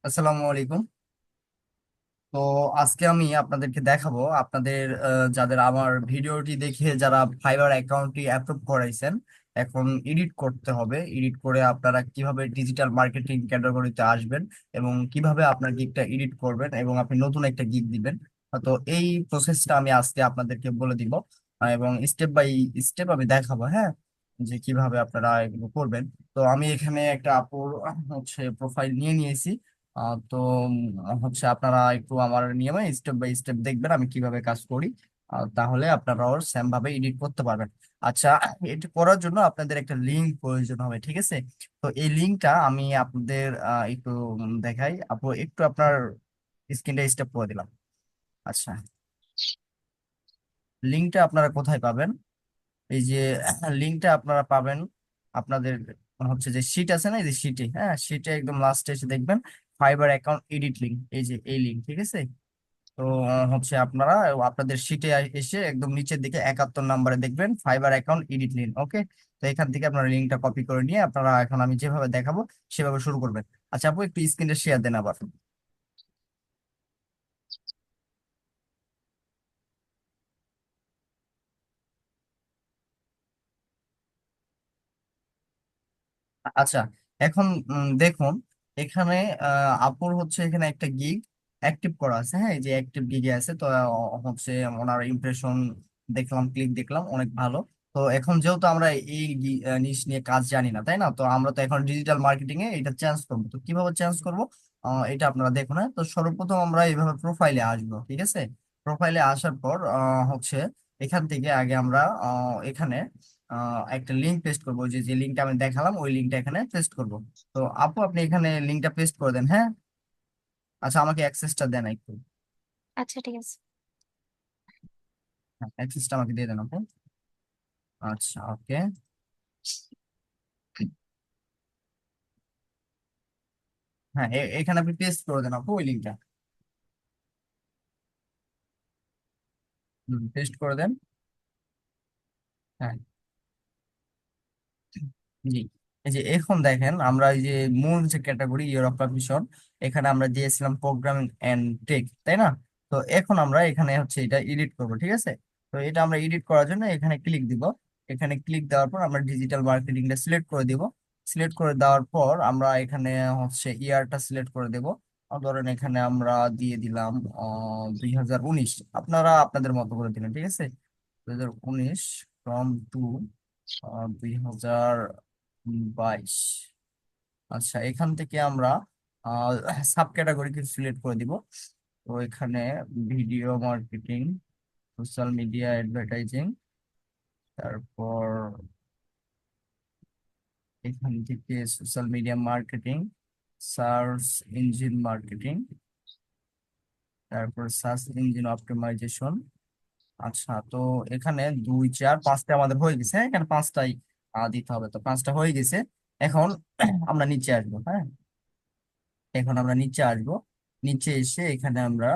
আসসালামু আলাইকুম। তো আজকে আমি আপনাদেরকে দেখাবো আপনাদের যাদের আমার ভিডিওটি দেখে যারা ফাইবার অ্যাকাউন্টটি অ্যাপ্রুভ করাইছেন, এখন এডিট করতে হবে। এডিট করে আপনারা কিভাবে ডিজিটাল মার্কেটিং ক্যাটাগরিতে আসবেন এবং কিভাবে আপনার গিগটা এডিট করবেন এবং আপনি নতুন একটা গিগ দিবেন। তো এই প্রসেসটা আমি আজকে আপনাদেরকে বলে দিব, এবং স্টেপ বাই স্টেপ আমি দেখাবো, হ্যাঁ, যে কিভাবে আপনারা এগুলো করবেন। তো আমি এখানে একটা আপুর প্রোফাইল নিয়ে নিয়েছি। তো হচ্ছে আপনারা একটু আমার নিয়মে স্টেপ বাই স্টেপ দেখবেন আমি কিভাবে কাজ করি। তাহলে আপনারাও সেম ভাবে এডিট করতে পারবেন। আচ্ছা, এটি করার জন্য আপনাদের একটা লিঙ্ক প্রয়োজন হবে, ঠিক আছে? তো এই লিঙ্কটা আমি আপনাদের একটু দেখাই। আপু একটু আপনার স্ক্রিনটা স্টেপ করে দিলাম। আচ্ছা, লিঙ্কটা আপনারা কোথায় পাবেন? এই যে লিঙ্কটা আপনারা পাবেন আপনাদের যে শীট আছে না, এই যে শীটে, হ্যাঁ, শীটে একদম লাস্টে এসে দেখবেন ফাইবার অ্যাকাউন্ট এডিট লিঙ্ক, এই যে এই লিঙ্ক, ঠিক আছে? তো আপনারা আপনাদের শিটে এসে একদম নিচের দিকে 71 নম্বরে দেখবেন ফাইবার অ্যাকাউন্ট এডিট লিঙ্ক। ওকে, তো এখান থেকে আপনারা লিঙ্কটা কপি করে নিয়ে আপনারা এখন আমি যেভাবে দেখাবো সেভাবে শুরু করবেন। আচ্ছা আপু, একটু স্ক্রিনটা শেয়ার দেন আবার। আচ্ছা, এখন দেখুন এখানে আপুর এখানে একটা গিগ অ্যাক্টিভ করা আছে, হ্যাঁ, এই যে অ্যাক্টিভ গিগে আছে। তো ওনার ইমপ্রেশন দেখলাম, ক্লিক দেখলাম, অনেক ভালো। তো এখন যেহেতু আমরা এই নিশ নিয়ে কাজ জানি না, তাই না? তো আমরা তো এখন ডিজিটাল মার্কেটিং এ এটা চেঞ্জ করবো। তো কিভাবে চেঞ্জ করব এটা আপনারা দেখুন। হ্যাঁ, তো সর্বপ্রথম আমরা এইভাবে প্রোফাইলে আসবো, ঠিক আছে? প্রোফাইলে আসার পর এখান থেকে আগে আমরা এখানে একটা লিঙ্ক পেস্ট করবো, যে যে লিঙ্কটা আমি দেখালাম ওই লিঙ্কটা এখানে পেস্ট করব। তো আপু আপনি এখানে লিঙ্কটা পেস্ট করে দেন, হ্যাঁ। আচ্ছা, আমাকে অ্যাক্সেসটা দেন একটু। আচ্ছা, ঠিক আছে। হ্যাঁ, অ্যাক্সেসটা আমাকে দিয়ে দেন আপু। আচ্ছা, ওকে। হ্যাঁ, এখানে আপনি পেস্ট করে দেন আপু ওই লিঙ্কটা। পেস্ট করে দেন। হ্যাঁ, জি। এই যে এখন দেখেন আমরা এই যে মূল যে ক্যাটাগরি ইউর অফ পারমিশন, এখানে আমরা দিয়েছিলাম প্রোগ্রামিং এন্ড টেক, তাই না? তো এখন আমরা এখানে এটা এডিট করব, ঠিক আছে? তো এটা আমরা এডিট করার জন্য এখানে ক্লিক দিব। এখানে ক্লিক দেওয়ার পর আমরা ডিজিটাল মার্কেটিংটা সিলেক্ট করে দিব। সিলেক্ট করে দেওয়ার পর আমরা এখানে ইয়ারটা সিলেক্ট করে দেব। ধরেন এখানে আমরা দিয়ে দিলাম 2019। আপনারা আপনাদের মতো করে দিলেন, ঠিক আছে? 2019 ফ্রম টু 2022। আচ্ছা, এখান থেকে আমরা সাব ক্যাটাগরি সিলেক্ট করে দিব। তো এখানে video marketing, social media advertising, তারপর এখান থেকে social media marketing, search engine marketing, তারপর সার্চ ইঞ্জিন অপটিমাইজেশন। আচ্ছা, তো এখানে 2 4 5টা আমাদের হয়ে গেছে, হ্যাঁ, এখানে পাঁচটাই দিতে হবে। তো পাঁচটা হয়ে গেছে। এখন আমরা নিচে আসবো, হ্যাঁ। এখন আমরা নিচে আসবো। নিচে এসে এখানে আমরা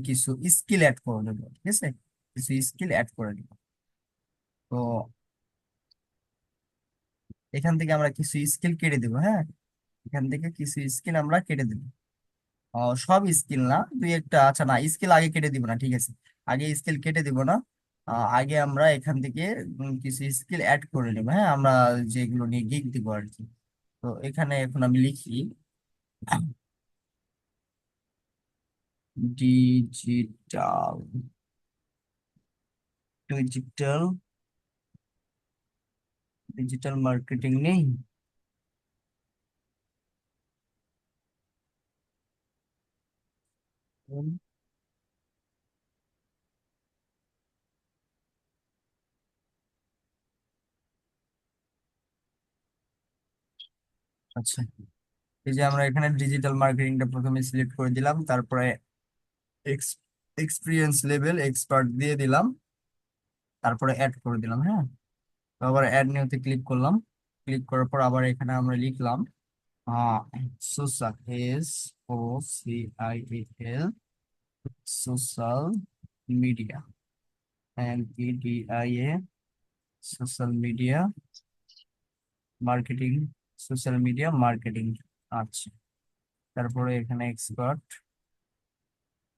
কিছু স্কিল অ্যাড করে দেবো, ঠিক আছে? কিছু স্কিল অ্যাড করে দিব। তো এখান থেকে আমরা কিছু স্কিল কেটে দেবো, হ্যাঁ। এখান থেকে কিছু স্কিল আমরা কেটে দেবো। সব স্কিল না, দুই একটা। আচ্ছা, না, স্কিল আগে কেটে দিব না, ঠিক আছে? আগে স্কিল কেটে দিব না। আগে আমরা এখান থেকে কিছু স্কিল অ্যাড করে নেবো, হ্যাঁ, আমরা যেগুলো নিয়ে গিগ দিব আর কি। তো এখানে এখন আমি লিখি ডিজিটাল ডিজিটাল ডিজিটাল মার্কেটিং নেই। হুম, আচ্ছা, এই যে আমরা এখানে ডিজিটাল মার্কেটিংটা প্রথমে সিলেক্ট করে দিলাম, তারপরে এক্সপিরিয়েন্স লেভেল এক্সপার্ট দিয়ে দিলাম, তারপরে অ্যাড করে দিলাম, হ্যাঁ। তো আবার অ্যাড নিউতে ক্লিক করলাম। ক্লিক করার পর আবার এখানে আমরা লিখলাম আহ social, SOCIAL, social media, MEDIA, social media marketing, social media marketing. আচ্ছা, তারপরে এখানে এক্সপার্ট,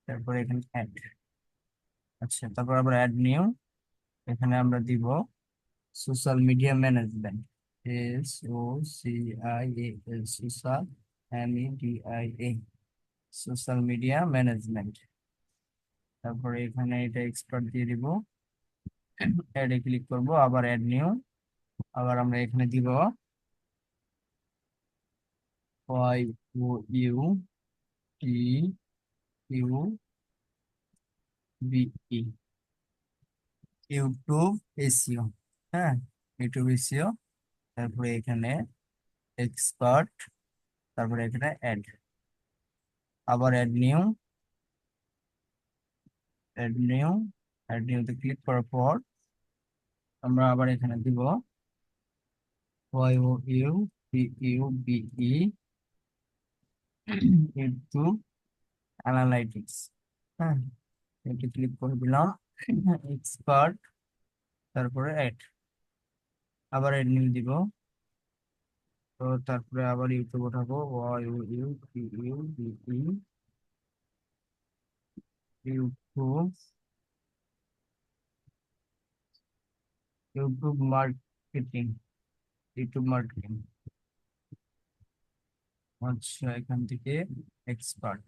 তারপরে এখানে অ্যাড। আচ্ছা, তারপর আবার অ্যাড নিউ, এখানে আমরা দিব social media management, SOCIAL, social, MEDIA, social media management. তারপরে এখানে এটা এক্সপার্ট দিয়ে দিব, অ্যাডে ক্লিক করব, আবার অ্যাড নিউ, আবার আমরা এখানে দিব YOUTUBE, ইউটিউব এসিও। হ্যাঁ, ইউটিউব এসিও। তারপরে এখানে এক্সপার্ট, তারপরে এখানে অ্যাড, আবার add new, add new, add নিউতে ক্লিক করার পর আমরা আবার এখানে দিব YOUTUBE, ইউটিউব অ্যানালাইটিক্স। হ্যাঁ, এটা ক্লিক করে দিলাম, এক্সপার্ট, তারপরে অ্যাড, আবার অ্যাড নিউ দিব। তো তারপরে আবার ইউটিউব উঠাবো, YOUTUBE, YouTube, YouTube marketing, YouTube marketing. আচ্ছা, এখান থেকে এক্সপার্ট,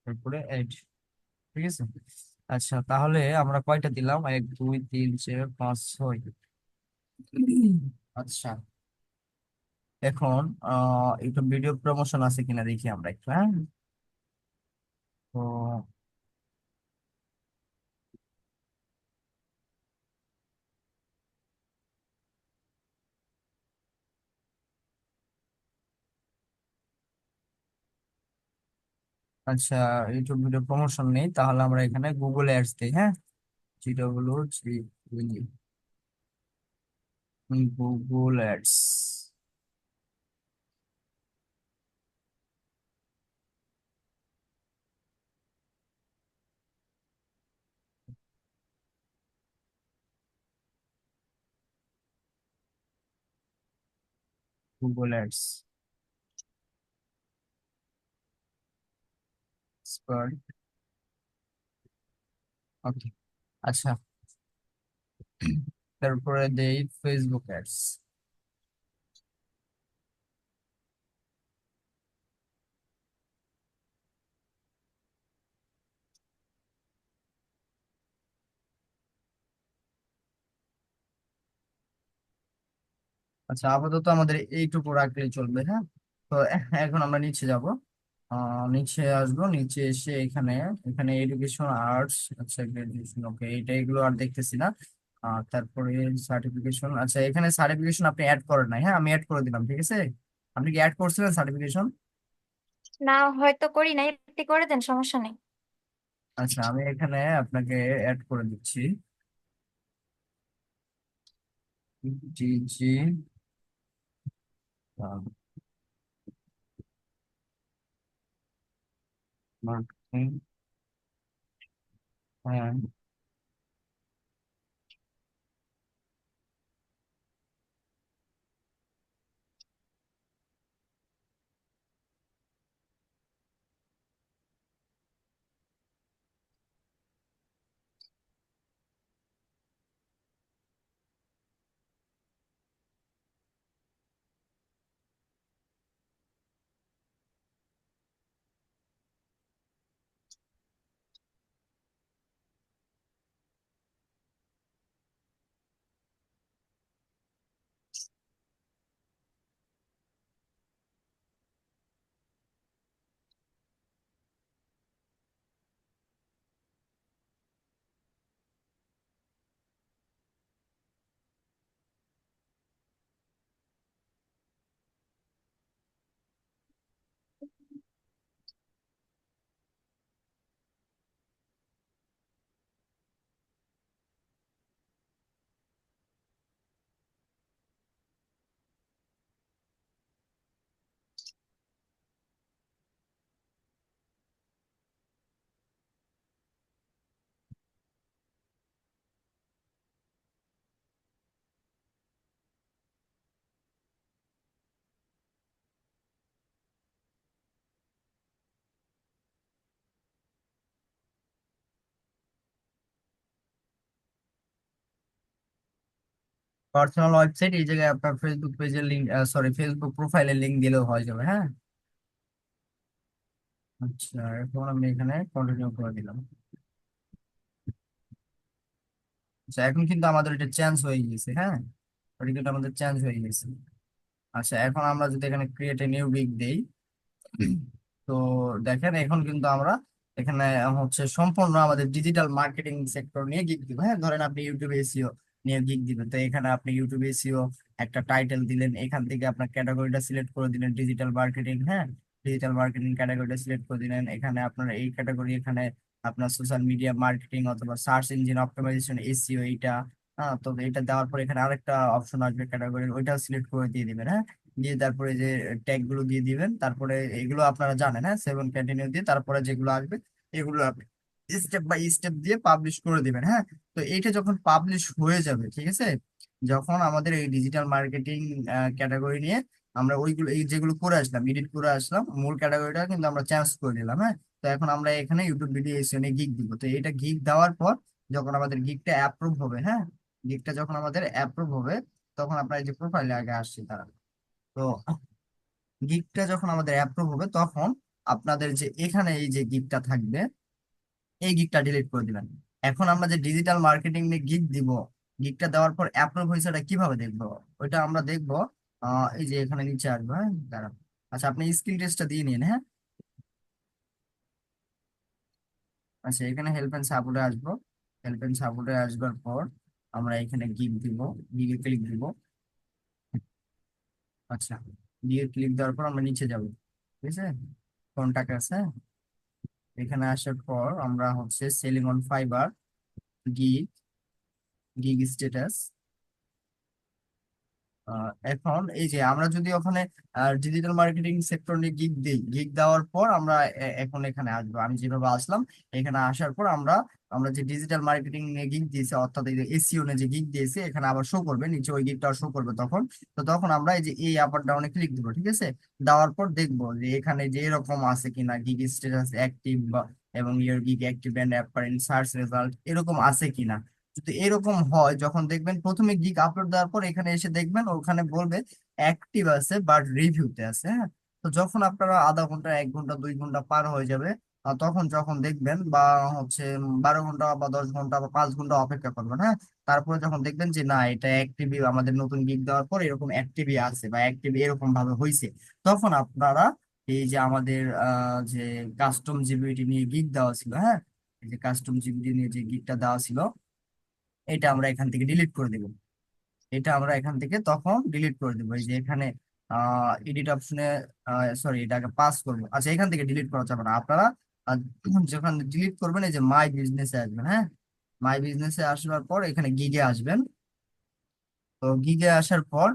তারপরে এড। ঠিক আছে। আচ্ছা, তাহলে আমরা কয়টা দিলাম? 1 2 3 4 5 6। আচ্ছা, এখন একটু ভিডিও প্রমোশন আছে কিনা দেখি আমরা একটু। হ্যাঁ, তো আচ্ছা, ইউটিউব ভিডিও প্রমোশন নেই, তাহলে আমরা এখানে গুগল অ্যাডস দিই। হ্যাঁ, GWG, Google ads, Google ads expert. Okay. আচ্ছা, তারপরে দেই ফেসবুক অ্যাডস। আচ্ছা, আপাতত আমাদের এইটুকু রাখলেই চলবে। হ্যাঁ, তো এখন আমরা নিচে যাব, নিচে আসবো, নিচে এসে এখানে, এখানে এডুকেশন আর্টস, আচ্ছা গ্রাজুয়েশন, ওকে, এইটা এগুলো আর দেখতেছি না। তারপরে সার্টিফিকেশন, আচ্ছা এখানে সার্টিফিকেশন আপনি অ্যাড করেন নাই। হ্যাঁ, আমি অ্যাড করে দিলাম, ঠিক আছে। আপনি কি অ্যাড করছিলেন সার্টিফিকেশন? না, হয়তো করি নাই, আপনি করে দেন, সমস্যা নেই। আচ্ছা, আমি এখানে আপনাকে অ্যাড করে দিচ্ছি। GG marketing. হ্যাঁ, পার্সোনাল ওয়েবসাইট, এই জায়গায় আপনার ফেসবুক পেজের লিঙ্ক, সরি ফেসবুক প্রোফাইলের লিঙ্ক দিলেও হয়ে যাবে, হ্যাঁ। আচ্ছা, এখন আমি এখানে কন্টিনিউ করে দিলাম। আচ্ছা, এখন কিন্তু আমাদের এটা চেঞ্জ হয়ে গেছে, হ্যাঁ, ওটা কিন্তু আমাদের চেঞ্জ হয়ে গেছে। আচ্ছা, এখন আমরা যদি এখানে ক্রিয়েট এ নিউ গিগ দেই, তো দেখেন এখন কিন্তু আমরা এখানে হচ্ছে সম্পূর্ণ আমাদের ডিজিটাল মার্কেটিং সেক্টর নিয়ে গিগ দিব, হ্যাঁ। ধরেন আপনি ইউটিউব এসইও নিয়ে গিগ দিবেন, তো এখানে আপনি ইউটিউব এসইও একটা টাইটেল দিলেন, এখান থেকে আপনার ক্যাটাগরিটা সিলেক্ট করে দিলেন ডিজিটাল মার্কেটিং, হ্যাঁ। ডিজিটাল মার্কেটিং ক্যাটাগরিটা সিলেক্ট করে দিলেন, এখানে আপনার এই ক্যাটাগরি, এখানে আপনার সোশ্যাল মিডিয়া মার্কেটিং অথবা সার্চ ইঞ্জিন অপটিমাইজেশন এসইও এইটা। হ্যাঁ, তো এটা দেওয়ার পর এখানে আরেকটা অপশন আসবে ক্যাটাগরি, ওইটা সিলেক্ট করে দিয়ে দিবেন, হ্যাঁ। দিয়ে তারপরে যে ট্যাগ গুলো দিয়ে দিবেন, তারপরে এগুলো আপনারা জানেন, হ্যাঁ, সেভেন কন্টিনিউ দিয়ে তারপরে যেগুলো আসবে এগুলো আপনি স্টেপ বাই স্টেপ দিয়ে পাবলিশ করে দিবেন, হ্যাঁ। তো এইটা যখন পাবলিশ হয়ে যাবে, ঠিক আছে, যখন আমাদের এই ডিজিটাল মার্কেটিং ক্যাটাগরি নিয়ে আমরা ওইগুলো, এই যেগুলো করে আসলাম, এডিট করে আসলাম, মূল ক্যাটাগরিটা কিন্তু আমরা চেঞ্জ করে দিলাম, হ্যাঁ। তো এখন আমরা এখানে ইউটিউব ভিডিও এসে গিগ দিব, তো এটা গিগ দেওয়ার পর যখন আমাদের গিগটা অ্যাপ্রুভ হবে, হ্যাঁ, গিগটা যখন আমাদের অ্যাপ্রুভ হবে, তখন আপনার এই যে প্রোফাইলে আগে আসছে তারা, তো গিগটা যখন আমাদের অ্যাপ্রুভ হবে তখন আপনাদের যে এখানে এই যে গিগটা থাকবে, এই গিগটা ডিলিট করে দিবেন। এখন আমরা যে ডিজিটাল মার্কেটিং নিয়ে গিগ দিব, গিগটা দেওয়ার পর অ্যাপ্রুভ হয়েছে এটা কিভাবে দেখবো? ওইটা আমরা দেখবো, এই যে এখানে নিচে আসবো, হ্যাঁ, দাঁড়ান। আচ্ছা, আপনি স্ক্রিন টেস্টটা দিয়ে নিন, হ্যাঁ। আচ্ছা, এখানে হেল্প এন্ড সাপোর্টে আসবো। হেল্প এন্ড সাপোর্টে আসবার পর আমরা এখানে গিগ দিব, গিগে ক্লিক দিব। আচ্ছা, গিগে ক্লিক দেওয়ার পর আমরা নিচে যাব, ঠিক আছে, কন্টাক্ট আছে। এখানে আসার পর আমরা হচ্ছে selling on fibre, gig, gig status. এখন এই যে আমরা যদি ওখানে ডিজিটাল মার্কেটিং সেক্টর নিয়ে গিগ দিই, গিগ দেওয়ার পর আমরা এখন এখানে আসবো, আমি যেভাবে আসলাম, এখানে আসার পর আমরা আমরা যে ডিজিটাল মার্কেটিং নিয়ে গিগ দিয়েছি, অর্থাৎ এই যে এসইও নিয়ে যে গিগ দিয়েছি, এখানে আবার শো করবে নিচে, ওই গিগটা শো করবে তখন। তো তখন আমরা এই যে এই আপার ডাউনে ক্লিক দিব, ঠিক আছে। দেওয়ার পর দেখবো যে এখানে যে এরকম আছে কিনা গিগ স্ট্যাটাস অ্যাক্টিভ এবং your gig active and apparent search result এরকম আছে কিনা। যদি এরকম হয়, যখন দেখবেন প্রথমে গিগ আপলোড দেওয়ার পর এখানে এসে দেখবেন ওখানে বলবে অ্যাক্টিভ আছে বাট রিভিউতে আছে, হ্যাঁ। তো যখন আপনারা আধা ঘন্টা, 1 ঘন্টা, 2 ঘন্টা পার হয়ে যাবে, তখন যখন দেখবেন বা হচ্ছে 12 ঘন্টা বা 10 ঘন্টা বা 5 ঘন্টা অপেক্ষা করবেন, হ্যাঁ। তারপরে যখন দেখবেন যে না, এটা অ্যাক্টিভই, আমাদের নতুন গিগ দেওয়ার পর এরকম অ্যাক্টিভই আছে বা অ্যাক্টিভ এরকম ভাবে হয়েছে, তখন আপনারা এই যে আমাদের যে কাস্টম জিবিটি নিয়ে গিগ দেওয়া ছিল, হ্যাঁ, এই যে কাস্টম জিবিটি নিয়ে যে গিগটা দেওয়া ছিল, এটা আমরা এখান থেকে ডিলিট করে দেব। এটা আমরা এখান থেকে তখন ডিলিট করে দেবো, এই যে এখানে এডিট অপশনে, সরি, এটাকে পাস করবো। আচ্ছা, এখান থেকে ডিলিট করা যাবে না, আপনারা আহ, যখন ডিলিট করবেন এই যে মাই বিজনেসে আসবেন, হ্যাঁ। মাই বিজনেসে আসবার পর এখানে গিগে আসবেন। তো গিগে আসার পর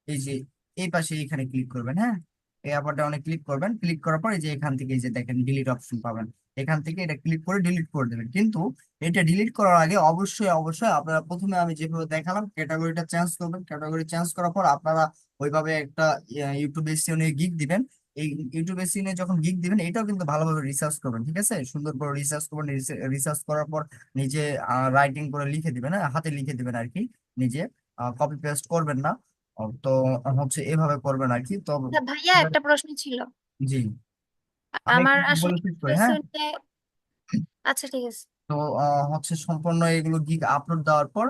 এই যে এই পাশে এখানে ক্লিক করবেন, হ্যাঁ। এই আপ ডাউনে ক্লিক করবেন, ক্লিক করার পর এই যে এখান থেকে এই যে দেখেন ডিলিট অপশন পাবেন, এখান থেকে এটা ক্লিক করে ডিলিট করে দেবেন। কিন্তু এটা ডিলিট করার আগে অবশ্যই অবশ্যই আপনারা প্রথমে আমি যেভাবে দেখালাম ক্যাটাগরিটা চেঞ্জ করবেন। ক্যাটাগরি চেঞ্জ করার পর আপনারা ওইভাবে একটা ইউটিউব এসইও নিয়ে গিগ দিবেন। এই ইউটিউব এসইও নিয়ে যখন গিগ দিবেন, এটাও কিন্তু ভালোভাবে রিসার্চ করবেন, ঠিক আছে, সুন্দর করে রিসার্চ করবেন। রিসার্চ করার পর নিজে রাইটিং করে লিখে দিবেন, হ্যাঁ, হাতে লিখে দিবেন আর কি, নিজে কপি পেস্ট করবেন না। তো হচ্ছে এভাবে করবেন আর কি, তো তা ভাইয়া একটা প্রশ্ন ছিল। জি, আমি আমার একটু আসলে বলে শেষ করি, হ্যাঁ। আচ্ছা ঠিক আছে। তো হচ্ছে সম্পূর্ণ এগুলো গিগ আপলোড দেওয়ার পর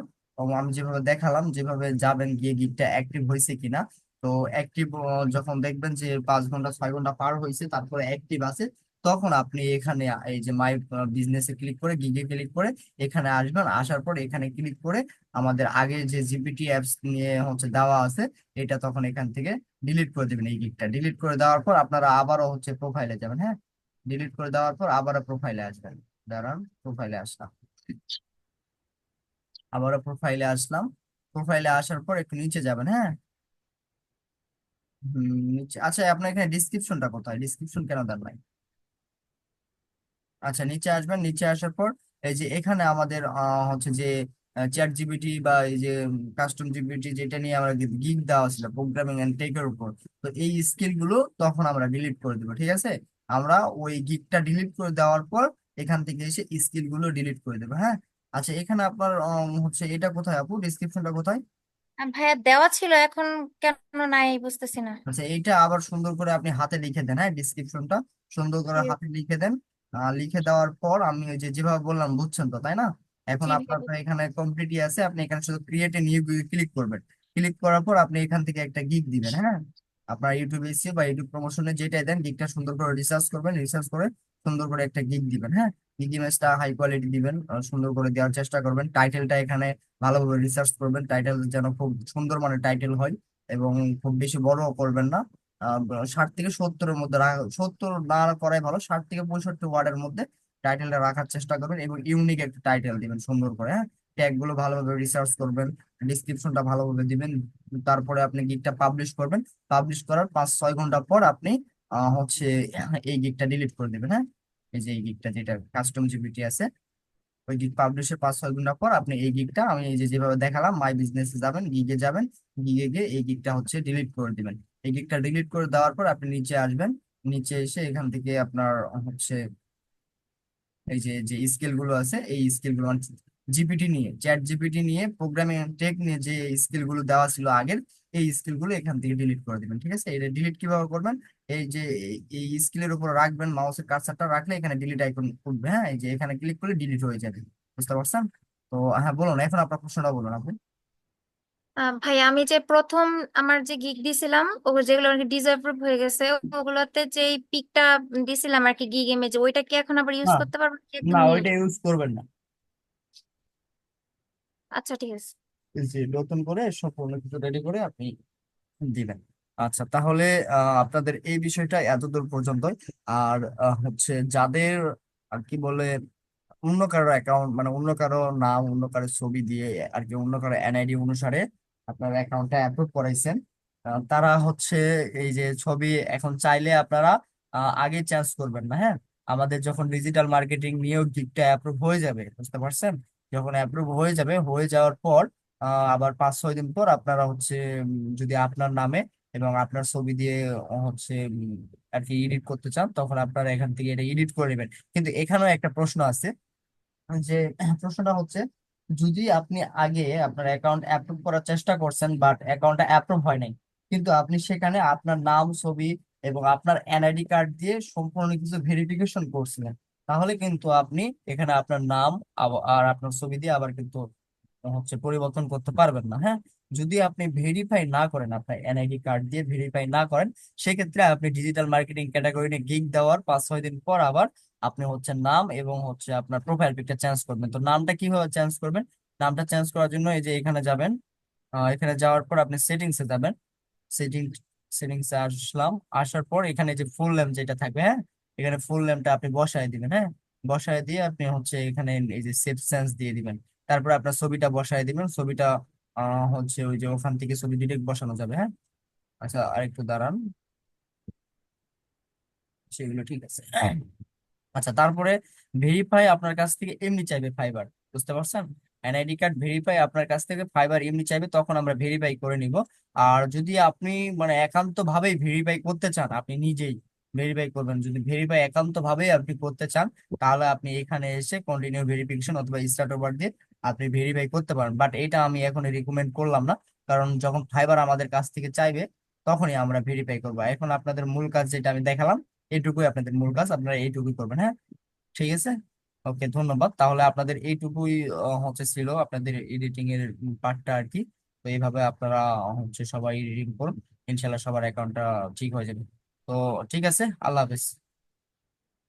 আমি যেভাবে দেখালাম, যেভাবে যাবেন গিয়ে গিগটা অ্যাক্টিভ হয়েছে কিনা। তো অ্যাক্টিভ যখন দেখবেন যে 5 ঘন্টা 6 ঘন্টা পার হয়েছে, তারপরে অ্যাক্টিভ আছে, তখন আপনি এখানে এই যে মাই বিজনেসে ক্লিক করে গিগে ক্লিক করে এখানে আসবেন। আসার পর এখানে ক্লিক করে আমাদের আগে যে জিপিটি অ্যাপস নিয়ে হচ্ছে দেওয়া আছে, এটা তখন এখান থেকে ডিলিট করে দেবেন। এই গিগটা ডিলিট করে দেওয়ার পর আপনারা আবারও হচ্ছে প্রোফাইলে যাবেন, হ্যাঁ। ডিলিট করে দেওয়ার পর আবারও প্রোফাইলে আসবেন, দাঁড়ান, প্রোফাইলে আসলাম, আবারও প্রোফাইলে আসলাম। প্রোফাইলে আসার পর একটু নিচে যাবেন, হ্যাঁ। নিচে, আচ্ছা, আপনার এখানে ডিসক্রিপশনটা কোথায়? ডিসক্রিপশন কেন দেন নাই? আচ্ছা, নিচে আসবেন, নিচে আসার পর এই যে এখানে আমাদের হচ্ছে যে চ্যাট জিপিটি বা এই যে কাস্টম জিপিটি, যেটা নিয়ে আমরা গিগ দেওয়া ছিল প্রোগ্রামিং এন্ড টেকের উপর, তো এই স্কিল গুলো তখন আমরা ডিলিট করে দেবো, ঠিক আছে। আমরা ওই গিগটা ডিলিট করে দেওয়ার পর এখান থেকে এসে স্কিল গুলো ডিলিট করে দেবো, হ্যাঁ। আচ্ছা, এখানে আপনার হচ্ছে এটা কোথায় আপু, ডিসক্রিপশনটা কোথায়? ভাইয়া দেওয়া ছিল, এখন কেন নাই বুঝতেছি না। আচ্ছা, এইটা আবার সুন্দর করে আপনি হাতে লিখে দেন, হ্যাঁ, ডিসক্রিপশনটা সুন্দর করে ঠিক হাতে লিখে দেন। লিখে দেওয়ার পর আমি ওই যে যেভাবে বললাম, বুঝছেন তো, তাই না? এখন জি আপনার ভাই। তো এখানে কমপ্লিটই আছে, আপনি এখানে শুধু ক্রিয়েট এ নিউ ক্লিক করবেন। ক্লিক করার পর আপনি এখান থেকে একটা গিগ দিবেন, হ্যাঁ। আপনার ইউটিউব এসিও বা ইউটিউব প্রমোশনে যেটাই দেন, গিগটা সুন্দর করে রিসার্চ করবেন, রিসার্চ করে সুন্দর করে একটা গিগ দিবেন, হ্যাঁ। গিগ ইমেজটা হাই কোয়ালিটি দিবেন, সুন্দর করে দেওয়ার চেষ্টা করবেন। টাইটেলটা এখানে ভালোভাবে রিসার্চ করবেন, টাইটেল যেন খুব সুন্দর মানে টাইটেল হয়, এবং খুব বেশি বড় করবেন না। 60 থেকে 70-এর মধ্যে 70 না করাই ভালো, 60 থেকে 65 ওয়ার্ডের মধ্যে টাইটেলটা রাখার চেষ্টা করবেন, এবং ইউনিক একটা টাইটেল দিবেন সুন্দর করে, হ্যাঁ। ট্যাগ গুলো ভালোভাবে রিসার্চ করবেন, ডিসক্রিপশনটা ভালোভাবে দিবেন। তারপরে আপনি গিগটা পাবলিশ করবেন। পাবলিশ করার 5-6 ঘন্টা পর আপনি হচ্ছে এই গিগটা ডিলিট করে দেবেন, হ্যাঁ। এই যে এই গিগটা যেটা কাস্টম জিপিটি আছে, ওই গিগ পাবলিশের 5-6 ঘন্টা পর আপনি এই গিগটা আমি এই যে যেভাবে দেখালাম, মাই বিজনেসে যাবেন, গিগে যাবেন, গিগে গিয়ে এই গিগটা হচ্ছে ডিলিট করে দিবেন। এই গিগটা ডিলিট করে দেওয়ার পর আপনি নিচে আসবেন। নিচে এসে এখান থেকে আপনার হচ্ছে এই যে যে স্কিল গুলো আছে, এই স্কিল গুলো জিপিটি নিয়ে, চ্যাট জিপিটি নিয়ে, প্রোগ্রামিং টেক নিয়ে যে স্কিল গুলো দেওয়া ছিল আগের, এই স্কিল গুলো এখান থেকে ডিলিট করে দিবেন, ঠিক আছে? এটা ডিলিট কিভাবে করবেন? এই যে এই স্কিলের উপর রাখবেন, মাউসের কার্সারটা রাখলে এখানে ডিলিট আইকন উঠবে, হ্যাঁ। এই যে এখানে ক্লিক করলে ডিলিট হয়ে যাবে, বুঝতে পারছেন? তো হ্যাঁ, বলুন, এখন আপনার প্রশ্নটা বলুন আপনি। ভাই আমি যে প্রথম আমার যে গিগ দিছিলাম, ও যেগুলো আর কি ডিসঅ্যাপ্রুভ হয়ে গেছে, ওগুলোতে যে পিকটা দিছিলাম আর কি গিগ ইমেজে, ওইটা কি এখন আবার ইউজ না, করতে পারবো নাকি একদম না, নিয়ে ওইটা আসবো? ইউজ করবেন না। আচ্ছা ঠিক আছে। এই যে নতুন করে সম্পূর্ণ কিছু রেডি করে আপনি দিবেন। আচ্ছা, তাহলে আপনাদের এই বিষয়টা এতদূর পর্যন্তই। আর হচ্ছে যাদের আর কি বলে অন্য কারো অ্যাকাউন্ট, মানে অন্য কারো নাম, অন্য কারো ছবি দিয়ে আর কি, অন্য কারো এনআইডি অনুসারে আপনার অ্যাকাউন্টটা অ্যাপ্রুভ করাইছেন, তারা হচ্ছে এই যে ছবি এখন চাইলে আপনারা আগে চেঞ্জ করবেন না, হ্যাঁ। আমাদের যখন ডিজিটাল মার্কেটিং নিয়েও গিগটা অ্যাপ্রুভ হয়ে যাবে, বুঝতে পারছেন? যখন অ্যাপ্রুভ হয়ে যাবে, হয়ে যাওয়ার পর আবার 5-6 দিন পর আপনারা হচ্ছে যদি আপনার নামে এবং আপনার ছবি দিয়ে হচ্ছে আর কি এডিট করতে চান, তখন আপনারা এখান থেকে এটা এডিট করে নেবেন। কিন্তু এখানেও একটা প্রশ্ন আছে, যে প্রশ্নটা হচ্ছে, যদি আপনি আগে আপনার অ্যাকাউন্ট অ্যাপ্রুভ করার চেষ্টা করছেন, বাট অ্যাকাউন্টটা অ্যাপ্রুভ হয় নাই, কিন্তু আপনি সেখানে আপনার নাম, ছবি এবং আপনার এনআইডি কার্ড দিয়ে সম্পূর্ণ কিছু ভেরিফিকেশন করছিলেন, তাহলে কিন্তু আপনি এখানে আপনার নাম আর আপনার ছবি দিয়ে আবার কিন্তু হচ্ছে পরিবর্তন করতে পারবেন না, হ্যাঁ। যদি আপনি ভেরিফাই না করেন, আপনার এনআইডি কার্ড দিয়ে ভেরিফাই না করেন, সেক্ষেত্রে আপনি ডিজিটাল মার্কেটিং ক্যাটাগরি গিগ দেওয়ার 5-6 দিন পর আবার আপনি হচ্ছে নাম এবং হচ্ছে আপনার প্রোফাইল পিকটা চেঞ্জ করবেন। তো নামটা কিভাবে চেঞ্জ করবেন? নামটা চেঞ্জ করার জন্য এই যে এখানে যাবেন, এখানে যাওয়ার পর আপনি সেটিংসে যাবেন। সেটিং সেটিংসে আসলাম, আসার পর এখানে যে ফুল নেম যেটা থাকবে, হ্যাঁ, এখানে ফুল নেমটা আপনি বসায় দিবেন, হ্যাঁ। বসায় দিয়ে আপনি হচ্ছে এখানে এই যে সেভ সেন্স দিয়ে দিবেন। তারপর আপনার ছবিটা বসায় দিবেন, ছবিটা হচ্ছে ওই যে ওখান থেকে ছবি ডিরেক্ট বসানো যাবে, হ্যাঁ। আচ্ছা, আরেকটু দাঁড়ান, সেগুলো ঠিক আছে। আচ্ছা, তারপরে ভেরিফাই আপনার কাছ থেকে এমনি চাইবে ফাইবার, বুঝতে পারছেন? এনআইডি কার্ড ভেরিফাই আপনার কাছ থেকে ফাইবার এমনি চাইবে, তখন আমরা ভেরিফাই করে নিব। আর যদি আপনি মানে একান্ত ভাবেই ভেরিফাই করতে চান, আপনি নিজেই ভেরিফাই করবেন, যদি ভেরিফাই একান্ত ভাবেই আপনি করতে চান, তাহলে আপনি এখানে এসে কন্টিনিউ ভেরিফিকেশন অথবা স্টার্ট ওভার দিয়ে আপনি ভেরিফাই করতে পারেন, বাট এটা আমি এখন রিকমেন্ড করলাম না। কারণ যখন ফাইবার আমাদের কাছ থেকে চাইবে, তখনই আমরা ভেরিফাই করবো। এখন আপনাদের মূল কাজ যেটা আমি দেখালাম, এইটুকুই আপনাদের মূল কাজ, আপনারা এইটুকুই করবেন, হ্যাঁ। ঠিক আছে, ওকে, ধন্যবাদ। তাহলে আপনাদের এইটুকুই হচ্ছে ছিল আপনাদের এডিটিং এর পার্টটা আর কি। তো এইভাবে আপনারা হচ্ছে সবাই এডিটিং করুন, ইনশাল্লাহ সবার অ্যাকাউন্টটা ঠিক হয়ে যাবে। তো ঠিক আছে, আল্লাহ হাফেজ।